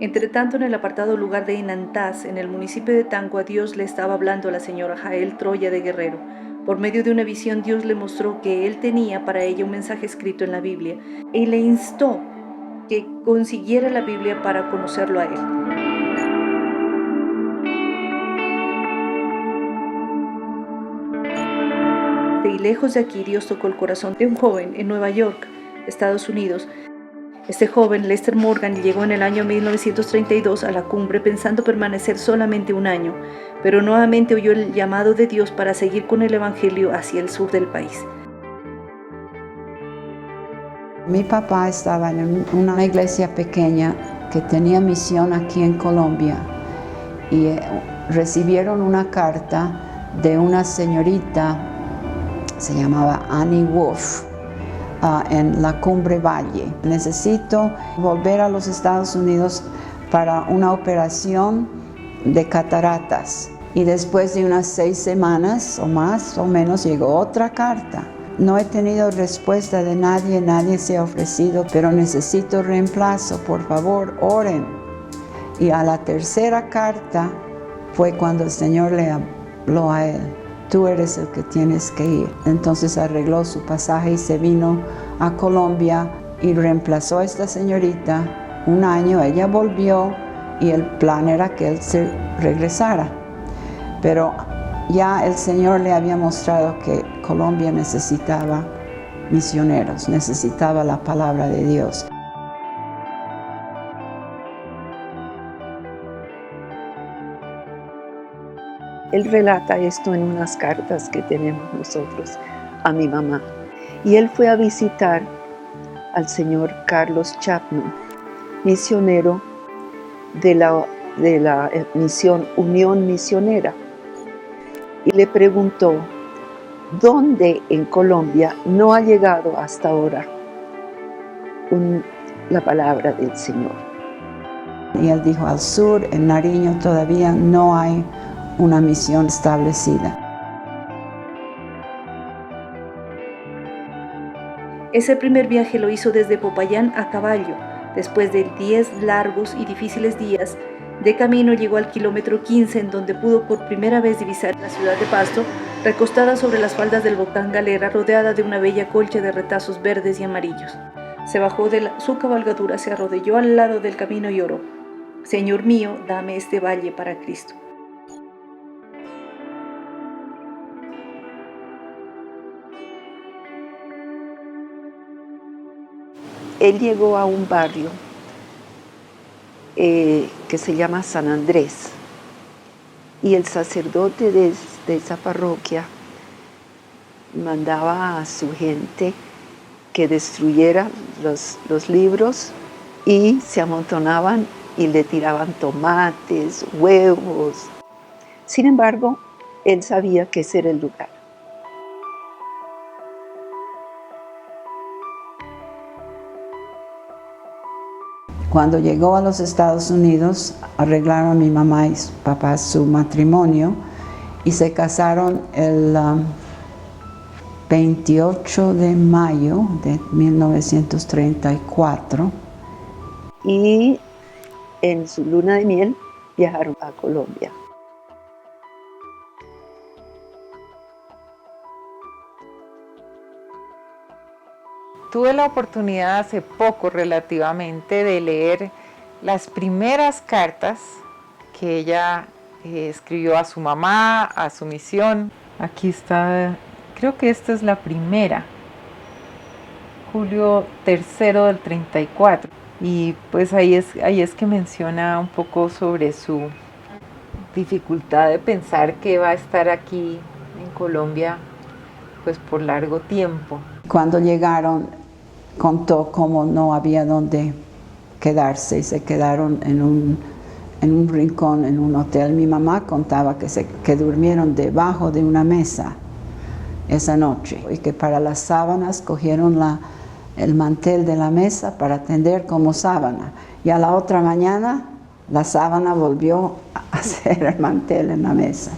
Entretanto, en el apartado lugar de Inantás, en el municipio de Tangua, Dios le estaba hablando a la señora Jael Troya de Guerrero. Por medio de una visión, Dios le mostró que él tenía para ella un mensaje escrito en la Biblia y le instó que consiguiera la Biblia para conocerlo a él. Y lejos de aquí, Dios tocó el corazón de un joven en Nueva York, Estados Unidos. Este joven, Lester Morgan, llegó en el año 1932 a la cumbre pensando permanecer solamente un año, pero nuevamente oyó el llamado de Dios para seguir con el evangelio hacia el sur del país. Mi papá estaba en una iglesia pequeña que tenía misión aquí en Colombia y recibieron una carta de una señorita, se llamaba Annie Wolf, en la Cumbre Valle. Necesito volver a los Estados Unidos para una operación de cataratas. Y después de unas 6 semanas o más o menos llegó otra carta. No he tenido respuesta de nadie, nadie se ha ofrecido, pero necesito reemplazo, por favor, oren. Y a la tercera carta fue cuando el Señor le habló a él. Tú eres el que tienes que ir. Entonces arregló su pasaje y se vino a Colombia y reemplazó a esta señorita un año. Ella volvió y el plan era que él se regresara. Pero ya el Señor le había mostrado que Colombia necesitaba misioneros, necesitaba la palabra de Dios. Él relata esto en unas cartas que tenemos nosotros a mi mamá. Y él fue a visitar al señor Carlos Chapman, misionero de la misión Unión Misionera. Y le preguntó, ¿dónde en Colombia no ha llegado hasta ahora la palabra del Señor? Y él dijo, al sur, en Nariño, todavía no hay una misión establecida. Ese primer viaje lo hizo desde Popayán a caballo. Después de 10 largos y difíciles días de camino, llegó al kilómetro 15, en donde pudo por primera vez divisar la ciudad de Pasto, recostada sobre las faldas del volcán Galera, rodeada de una bella colcha de retazos verdes y amarillos. Se bajó de su cabalgadura, se arrodilló al lado del camino y oró: Señor mío, dame este valle para Cristo. Él llegó a un barrio que se llama San Andrés, y el sacerdote de esa parroquia mandaba a su gente que destruyera los libros, y se amontonaban y le tiraban tomates, huevos. Sin embargo, él sabía que ese era el lugar. Cuando llegó a los Estados Unidos, arreglaron a mi mamá y su papá su matrimonio y se casaron el 28 de mayo de 1934. Y en su luna de miel viajaron a Colombia. Tuve la oportunidad hace poco relativamente de leer las primeras cartas que ella escribió a su mamá, a su misión. Aquí está, creo que esta es la primera, julio 3 del 34. Y pues ahí es que menciona un poco sobre su dificultad de pensar que va a estar aquí en Colombia pues por largo tiempo. Cuando llegaron, contó cómo no había dónde quedarse y se quedaron en un rincón, en un hotel. Mi mamá contaba que durmieron debajo de una mesa esa noche y que para las sábanas cogieron el mantel de la mesa para tender como sábana, y a la otra mañana la sábana volvió a ser el mantel en la mesa.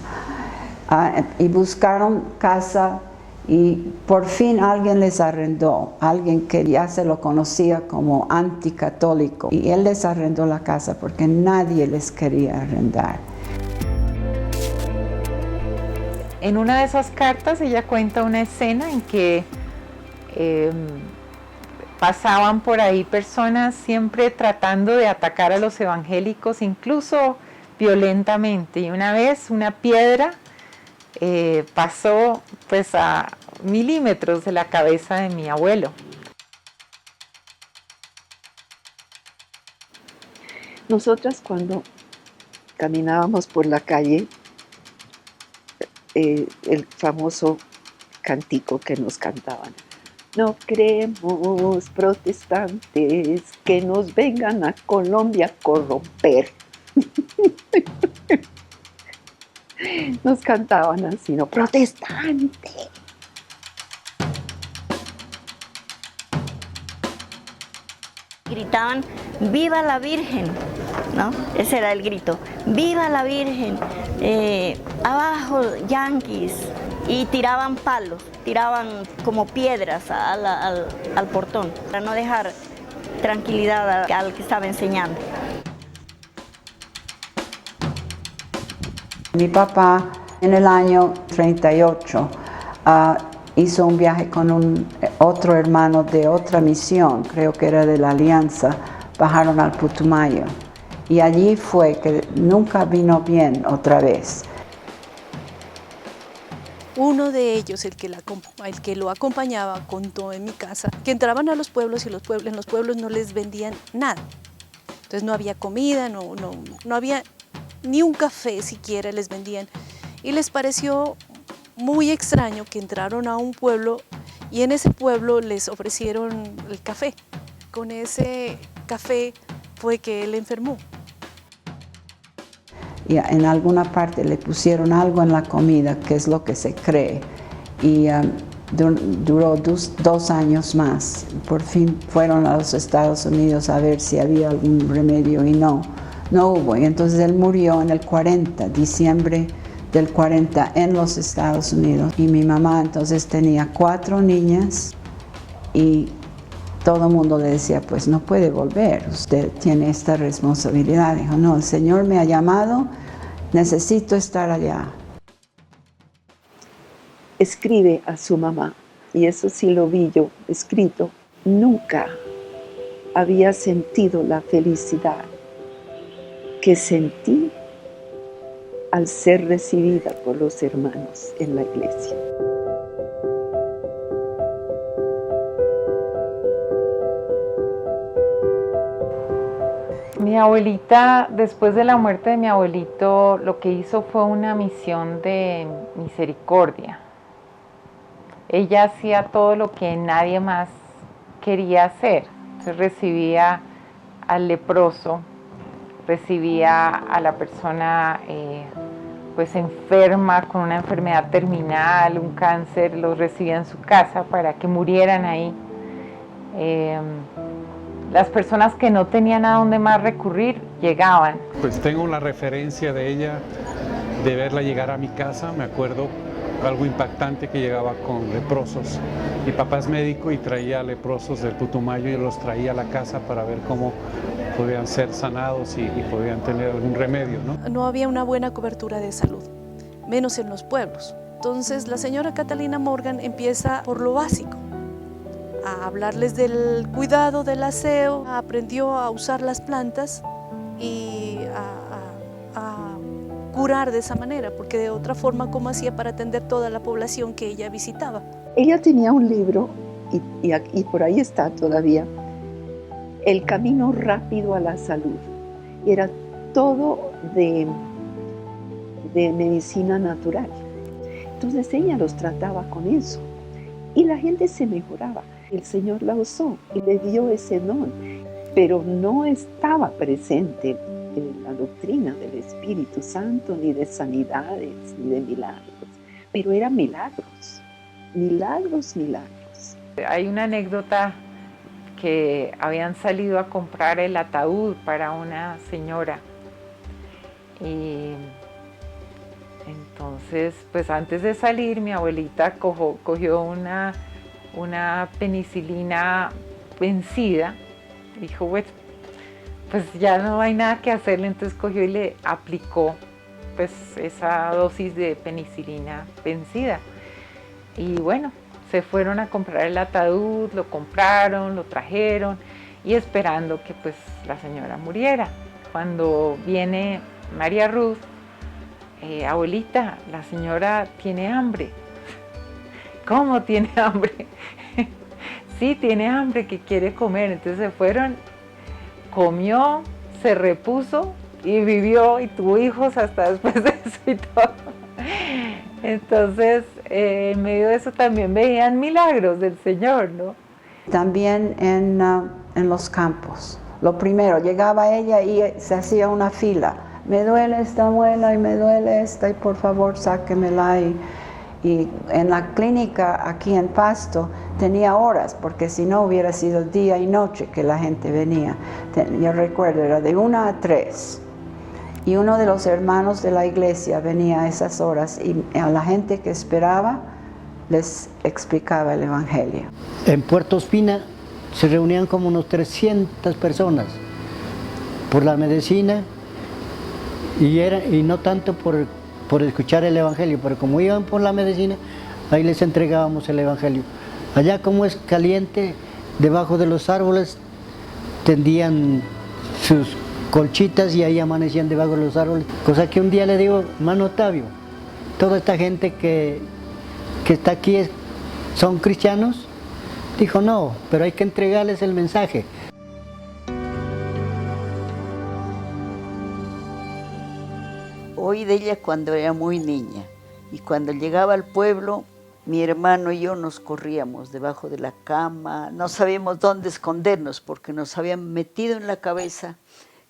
Y buscaron casa Y por fin alguien les arrendó, alguien que ya se lo conocía como anticatólico. Y él les arrendó la casa porque nadie les quería arrendar. En una de esas cartas ella cuenta una escena en que pasaban por ahí personas siempre tratando de atacar a los evangélicos, incluso violentamente. Y una vez una piedra pasó pues a milímetros de la cabeza de mi abuelo. Nosotras cuando caminábamos por la calle, el famoso cantico que nos cantaban: no queremos protestantes que nos vengan a Colombia a corromper. Nos cantaban así, no, protestante. Gritaban, ¡viva la Virgen! ¿No? Ese era el grito, ¡viva la Virgen! Abajo, yanquis. Y tiraban palos, tiraban como piedras al portón, para no dejar tranquilidad al que estaba enseñando. Mi papá en el año 38 hizo un viaje con otro hermano de otra misión, creo que era de la Alianza, bajaron al Putumayo. Y allí fue que nunca vino bien otra vez. Uno de ellos, el que lo acompañaba, contó en mi casa que entraban a los pueblos y en los pueblos no les vendían nada. Entonces no había comida, no había ni un café siquiera les vendían. Y les pareció muy extraño que entraron a un pueblo y en ese pueblo les ofrecieron el café. Con ese café fue que él enfermó. Y en alguna parte le pusieron algo en la comida, que es lo que se cree, y duró 2 años más. Por fin fueron a los Estados Unidos a ver si había algún remedio y no hubo. Y entonces él murió en el 40, diciembre del 40, en los Estados Unidos. Y mi mamá entonces tenía 4 niñas y todo el mundo le decía, pues no puede volver, usted tiene esta responsabilidad. Dijo, no, el Señor me ha llamado, necesito estar allá. Escribe a su mamá, y eso sí lo vi yo escrito: nunca había sentido la felicidad que sentí al ser recibida por los hermanos en la iglesia. Mi abuelita, después de la muerte de mi abuelito, lo que hizo fue una misión de misericordia. Ella hacía todo lo que nadie más quería hacer. Entonces recibía al leproso, recibía a la persona pues enferma con una enfermedad terminal, un cáncer, los recibía en su casa para que murieran ahí. Las personas que no tenían a dónde más recurrir llegaban. Pues tengo la referencia de ella, de verla llegar a mi casa. Me acuerdo algo impactante, que llegaba con leprosos. Mi papá es médico y traía leprosos del Putumayo y los traía a la casa para ver cómo podían ser sanados y podían tener algún remedio, ¿no? No había una buena cobertura de salud, menos en los pueblos. Entonces la señora Catalina Morgan empieza por lo básico, a hablarles del cuidado, del aseo, aprendió a usar las plantas y a curar de esa manera, porque de otra forma, ¿cómo hacía para atender toda la población que ella visitaba? Ella tenía un libro, y por ahí está todavía, El camino rápido a la salud. Era todo de medicina natural. Entonces ella los trataba con eso y la gente se mejoraba. El Señor la usó y le dio ese don, pero no estaba presente en la doctrina del Espíritu Santo, ni de sanidades, ni de milagros, pero eran milagros, milagros, milagros. Hay una anécdota que habían salido a comprar el ataúd para una señora y Entonces, pues antes de salir, mi abuelita cogió una penicilina vencida. Dijo, bueno, pues ya no hay nada que hacerle, entonces cogió y le aplicó pues esa dosis de penicilina vencida. Y bueno, se fueron a comprar el ataúd, lo compraron, lo trajeron y esperando que pues la señora muriera. Cuando viene María Ruth, abuelita, la señora tiene hambre. ¿Cómo tiene hambre? Sí, tiene hambre, que quiere comer. Entonces se fueron, comió, se repuso y vivió y tuvo hijos hasta después de eso y todo. Entonces, en medio de eso también veían milagros del Señor, ¿no? También en los campos. Lo primero, llegaba ella y se hacía una fila. Me duele esta muela y me duele esta y por favor sáquemela. Y en la clínica aquí en Pasto tenía horas, porque si no hubiera sido día y noche que la gente venía. Yo recuerdo, era de 1 a 3. Y uno de los hermanos de la iglesia venía a esas horas y a la gente que esperaba les explicaba el Evangelio. En Puerto Espina se reunían como unos 300 personas por la medicina y no tanto por escuchar el Evangelio, pero como iban por la medicina, ahí les entregábamos el Evangelio. Allá como es caliente, debajo de los árboles tendían sus colchitas y ahí amanecían debajo de los árboles. Cosa que un día le digo, hermano Octavio, toda esta gente que está aquí son cristianos. Dijo, no, pero hay que entregarles el mensaje. Oí de ella cuando era muy niña y cuando llegaba al pueblo, mi hermano y yo nos corríamos debajo de la cama, no sabíamos dónde escondernos porque nos habían metido en la cabeza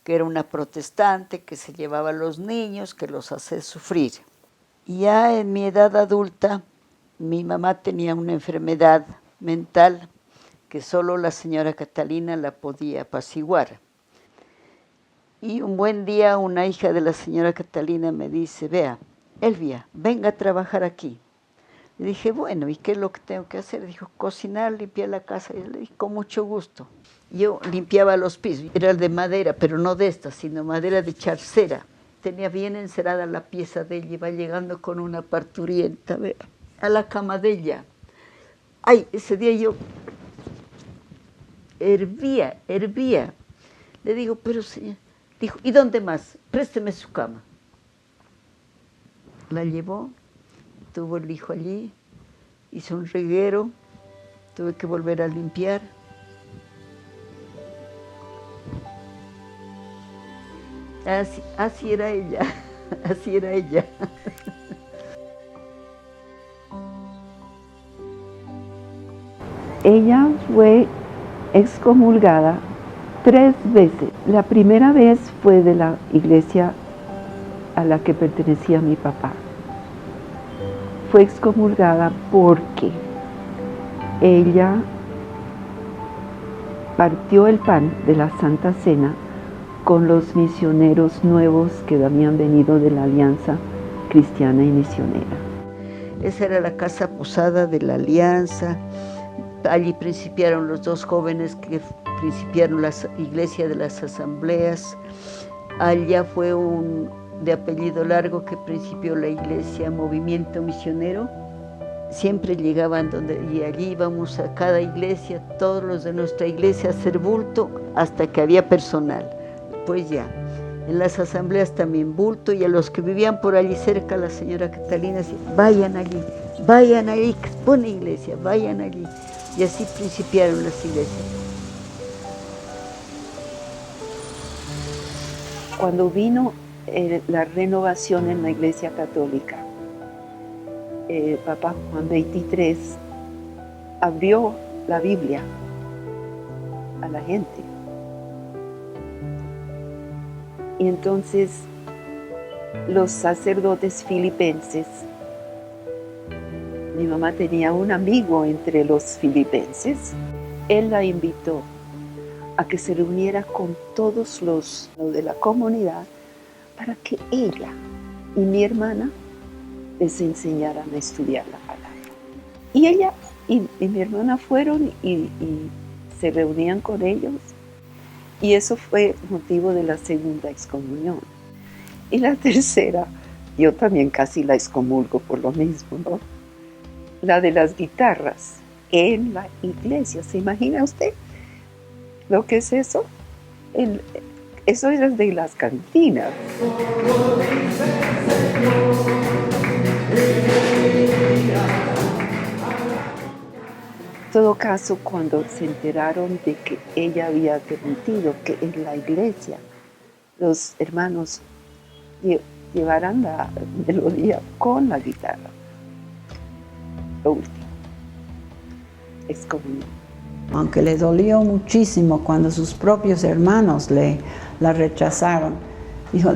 que era una protestante, que se llevaba a los niños, que los hacía sufrir. Y ya en mi edad adulta, mi mamá tenía una enfermedad mental que solo la señora Catalina la podía apaciguar. Y un buen día una hija de la señora Catalina me dice, vea, Elvia, venga a trabajar aquí. Le dije, bueno, ¿y qué es lo que tengo que hacer? Dijo, cocinar, limpiar la casa. Y le dije, con mucho gusto. Yo limpiaba los pisos, era de madera, pero no de esta, sino madera de charcera. Tenía bien encerada la pieza de ella, iba llegando con una parturienta, vea, a la cama de ella. Ay, ese día yo hervía. Le digo, pero señor, dijo, ¿y dónde más? Présteme su cama. La llevó, tuvo el hijo allí, hizo un reguero, tuve que volver a limpiar. Así era ella, así era ella. Ella fue excomulgada 3 veces. La primera vez fue de la iglesia a la que pertenecía mi papá. Fue excomulgada porque ella partió el pan de la Santa Cena con los misioneros nuevos que habían venido de la Alianza Cristiana y Misionera. Esa era la casa posada de la Alianza. Allí principiaron los 2 jóvenes que principiaron la iglesia de las asambleas. Allá fue un de apellido largo que principió la iglesia Movimiento Misionero. Siempre llegaban y allí íbamos a cada iglesia, todos los de nuestra iglesia, a hacer bulto hasta que había personal. Pues ya, en las asambleas también bulto, y a los que vivían por allí cerca, la señora Catalina decía, vayan allí, que es buena iglesia, vayan allí. Y así principiaron las iglesias. Cuando vino la renovación en la Iglesia Católica, Papa Juan XXIII abrió la Biblia a la gente. Y entonces los sacerdotes filipenses, mi mamá tenía un amigo entre los filipenses, él la invitó a que se reuniera con todos los de la comunidad para que ella y mi hermana les enseñaran a estudiar la palabra. Y ella y mi hermana fueron y se reunían con ellos. Y eso fue motivo de la segunda excomunión. Y la tercera, yo también casi la excomulgo por lo mismo, ¿no? La de las guitarras en la iglesia. ¿Se imagina usted lo que es eso? Eso era de las cantinas. En todo caso, cuando se enteraron de que ella había permitido que en la iglesia los hermanos llevaran la melodía con la guitarra, lo último, excomunión. Aunque le dolió muchísimo cuando sus propios hermanos la rechazaron, dijo,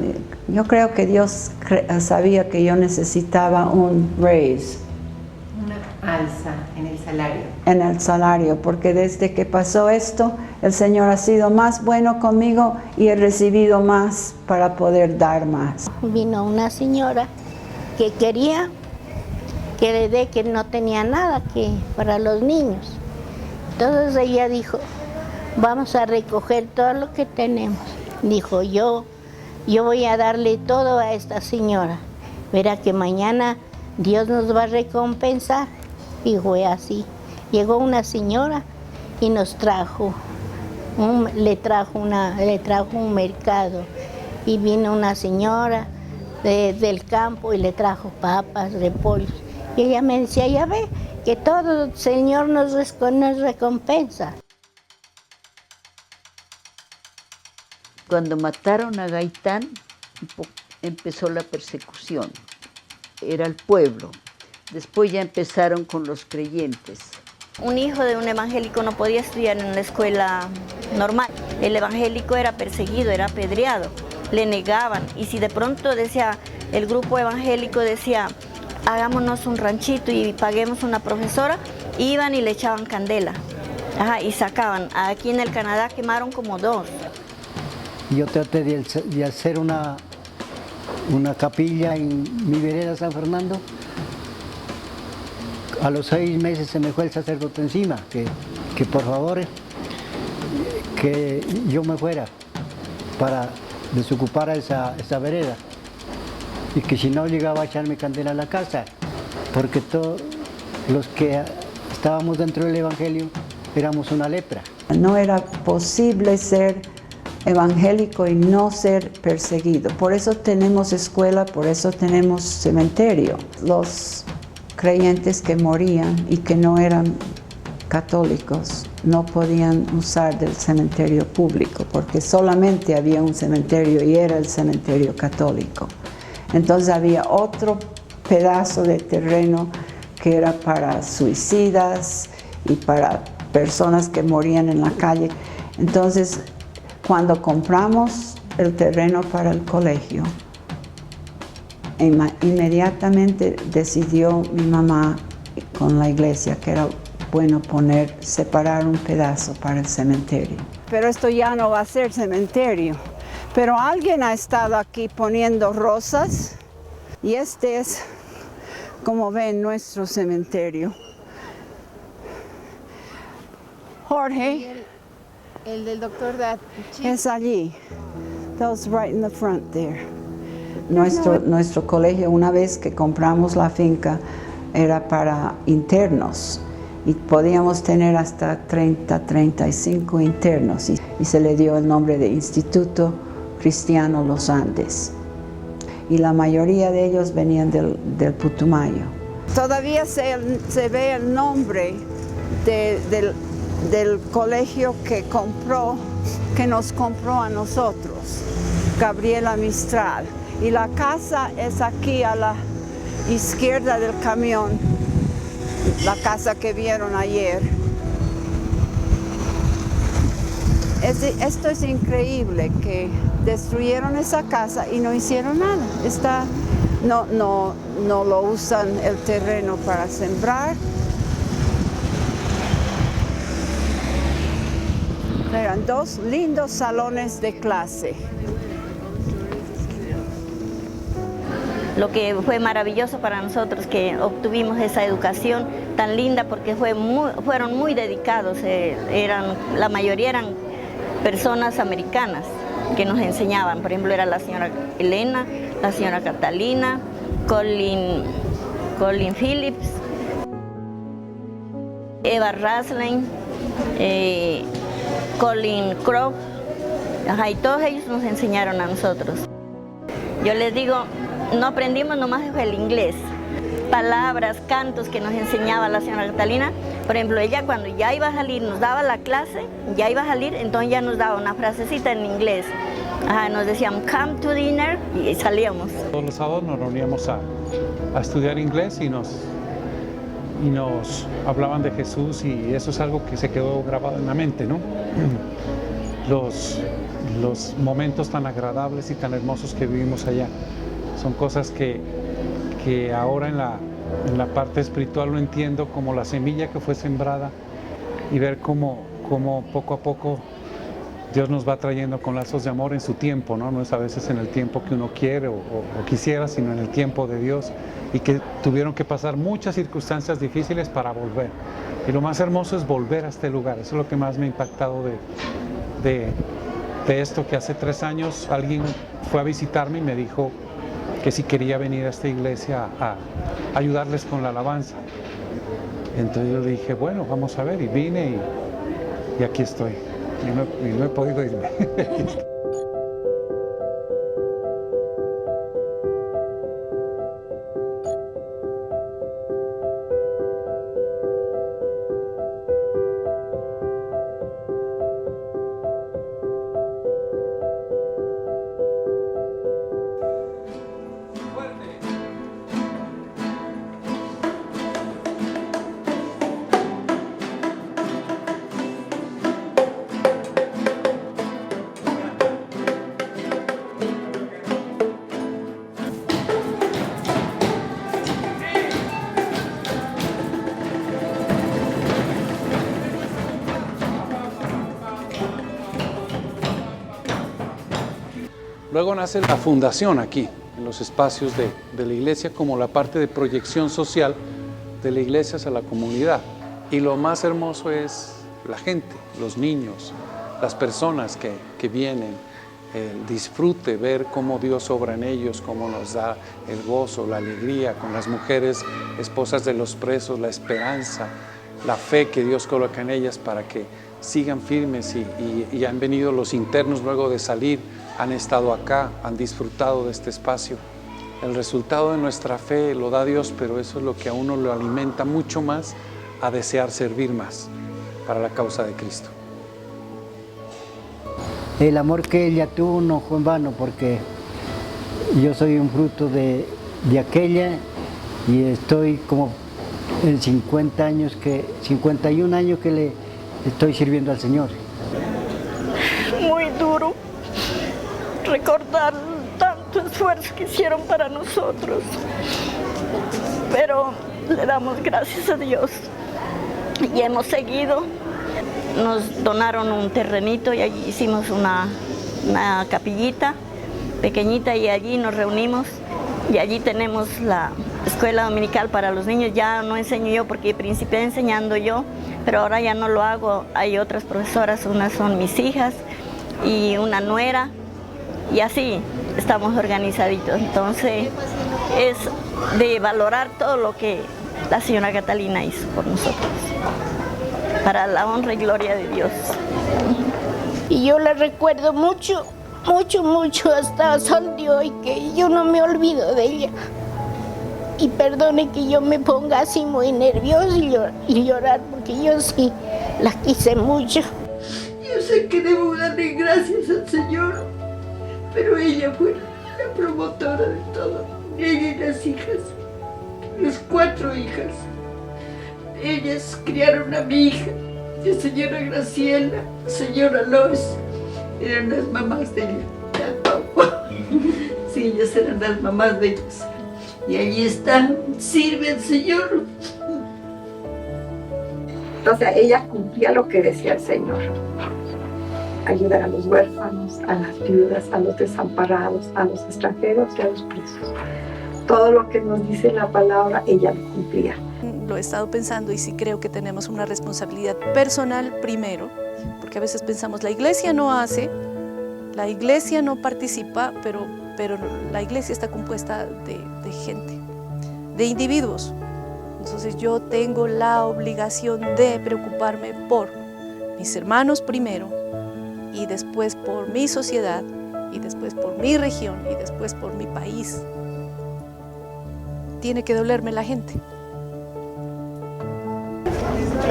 yo creo que Dios sabía que yo necesitaba un raise. Una alza en el salario. En el salario, porque desde que pasó esto, el Señor ha sido más bueno conmigo y he recibido más para poder dar más. Vino una señora que quería que le dé, que no tenía nada que para los niños. Entonces ella dijo, vamos a recoger todo lo que tenemos. Dijo, yo voy a darle todo a esta señora. Verá que mañana Dios nos va a recompensar. Y fue así. Llegó una señora y nos trajo, le trajo un mercado. Y vino una señora del campo y le trajo papas, repollos. Y ella me decía, ya ve, que todo el Señor nos recompensa. Cuando mataron a Gaitán, empezó la persecución. Era el pueblo. Después ya empezaron con los creyentes. Un hijo de un evangélico no podía estudiar en una escuela normal. El evangélico era perseguido, era apedreado, le negaban. Y si de pronto decía, el grupo evangélico decía, hagámonos un ranchito y paguemos una profesora, iban y le echaban candela. Y sacaban. Aquí en el Canadá quemaron como 2. Yo traté de hacer una capilla en mi vereda San Fernando. A los 6 meses se me fue el sacerdote encima, que por favor, que yo me fuera para desocupar esa vereda. Y que si no llegaba a echarme candela a la casa, porque todos los que estábamos dentro del Evangelio éramos una lepra. No era posible ser evangélico y no ser perseguido. Por eso tenemos escuela, por eso tenemos cementerio. Los creyentes que morían y que no eran católicos no podían usar del cementerio público, porque solamente había un cementerio y era el cementerio católico. Entonces había otro pedazo de terreno que era para suicidas y para personas que morían en la calle. Entonces, cuando compramos el terreno para el colegio, inmediatamente decidió mi mamá con la iglesia que era bueno separar un pedazo para el cementerio. Pero esto ya no va a ser cementerio. Pero alguien ha estado aquí poniendo rosas y este es, como ven, nuestro cementerio. Jorge. El del doctor Dat. Es allí. That was right in the front there. Nuestro colegio, una vez que compramos la finca, era para internos y podíamos tener hasta 35 internos y se le dio el nombre de Instituto Cristiano Los Andes. Y la mayoría de ellos venían del Putumayo. Todavía se ve el nombre del colegio que nos compró a nosotros, Gabriela Mistral. Y la casa es aquí a la izquierda del camión, la casa que vieron ayer. Esto es increíble, que destruyeron esa casa y no hicieron nada. No lo usan el terreno para sembrar. Eran 2 lindos salones de clase. lo que fue maravilloso para nosotros que obtuvimos esa educación tan linda, porque fueron muy dedicados, la mayoría eran personas americanas que nos enseñaban. Por ejemplo, era la señora Elena, la señora Catalina, Colin Phillips, Eva Rasling, Colin Croft, y todos ellos nos enseñaron a nosotros. Yo les digo, no aprendimos nomás el inglés, palabras, cantos que nos enseñaba la señora Catalina. Por ejemplo, ella cuando ya iba a salir, nos daba la clase, ya iba a salir, entonces ya nos daba una frasecita en inglés. Nos decían, come to dinner, y salíamos. Todos los sábados nos reuníamos a estudiar inglés y nos hablaban de Jesús, y eso es algo que se quedó grabado en la mente, ¿no? Los momentos tan agradables y tan hermosos que vivimos allá. Son cosas que ahora en la parte espiritual lo entiendo como la semilla que fue sembrada, y ver cómo poco a poco Dios nos va trayendo con lazos de amor en su tiempo, ¿no? No es a veces en el tiempo que uno quiere o quisiera, sino en el tiempo de Dios, y que tuvieron que pasar muchas circunstancias difíciles para volver. Y lo más hermoso es volver a este lugar. Eso es lo que más me ha impactado de esto, que hace 3 años alguien fue a visitarme y me dijo que si quería venir a esta iglesia a ayudarles con la alabanza. Entonces yo le dije, bueno, vamos a ver, y vine y aquí estoy. Y no he podido irme. Luego nace la fundación aquí, en los espacios de la iglesia, como la parte de proyección social de la iglesia hacia la comunidad. Y lo más hermoso es la gente, los niños, las personas que vienen, el disfrute, ver cómo Dios obra en ellos, cómo nos da el gozo, la alegría, con las mujeres, esposas de los presos, la esperanza, la fe que Dios coloca en ellas para que sigan firmes, y han venido los internos luego de salir, han estado acá, han disfrutado de este espacio. El resultado de nuestra fe lo da Dios, pero eso es lo que a uno lo alimenta mucho más a desear servir más para la causa de Cristo. El amor que ella tuvo no fue en vano, porque yo soy un fruto de aquella, y estoy como en 51 años que le estoy sirviendo al Señor. Muy duro recordar tanto esfuerzo que hicieron para nosotros, pero le damos gracias a Dios y hemos seguido. Nos donaron un terrenito y allí hicimos una capillita pequeñita, y allí nos reunimos, y allí tenemos la escuela dominical para los niños. Ya no enseño yo porque principié enseñando yo, pero ahora ya no lo hago. Hay otras profesoras, unas son mis hijas y una nuera, y así estamos organizaditos. Entonces es de valorar todo lo que la señora Catalina hizo por nosotros, para la honra y gloria de Dios. Y yo la recuerdo mucho, mucho, mucho, hasta el sol de hoy, que yo no me olvido de ella. Y perdone que yo me ponga así muy nerviosa y llorar, porque yo sí la quise mucho. Yo sé que debo darle gracias al Señor, pero ella fue la promotora de todo. Ella y las hijas, las 4 hijas. Ellas criaron a mi hija, la señora Graciela, la señora Lois, eran las mamás de ella. Sí, ellas eran las mamás de ellas. Y allí están, sirve al Señor. Entonces ella cumplía lo que decía el Señor: ayudar a los huérfanos, a las viudas, a los desamparados, a los extranjeros y a los presos. todo lo que nos dice la palabra, ella lo cumplía. Lo he estado pensando y sí creo que tenemos una responsabilidad personal primero, porque a veces pensamos la iglesia no hace, la iglesia no participa, pero la iglesia está compuesta de gente, de individuos. Entonces yo tengo la obligación de preocuparme por mis hermanos primero, y después por mi sociedad, y después por mi región, y después por mi país. Tiene que dolerme la gente.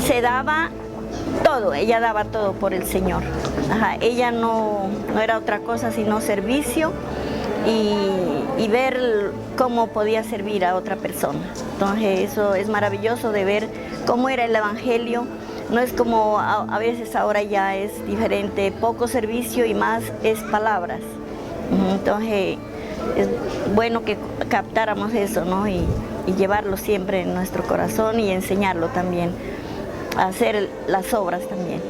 Se daba todo, ella daba todo por el Señor. Ajá, ella no era otra cosa sino servicio y ver cómo podía servir a otra persona. Entonces eso es maravilloso de ver cómo era el Evangelio. No es como a veces ahora ya es diferente, poco servicio y más es palabras. Entonces es bueno que captáramos eso, ¿no? y llevarlo siempre en nuestro corazón y enseñarlo también, a hacer las obras también.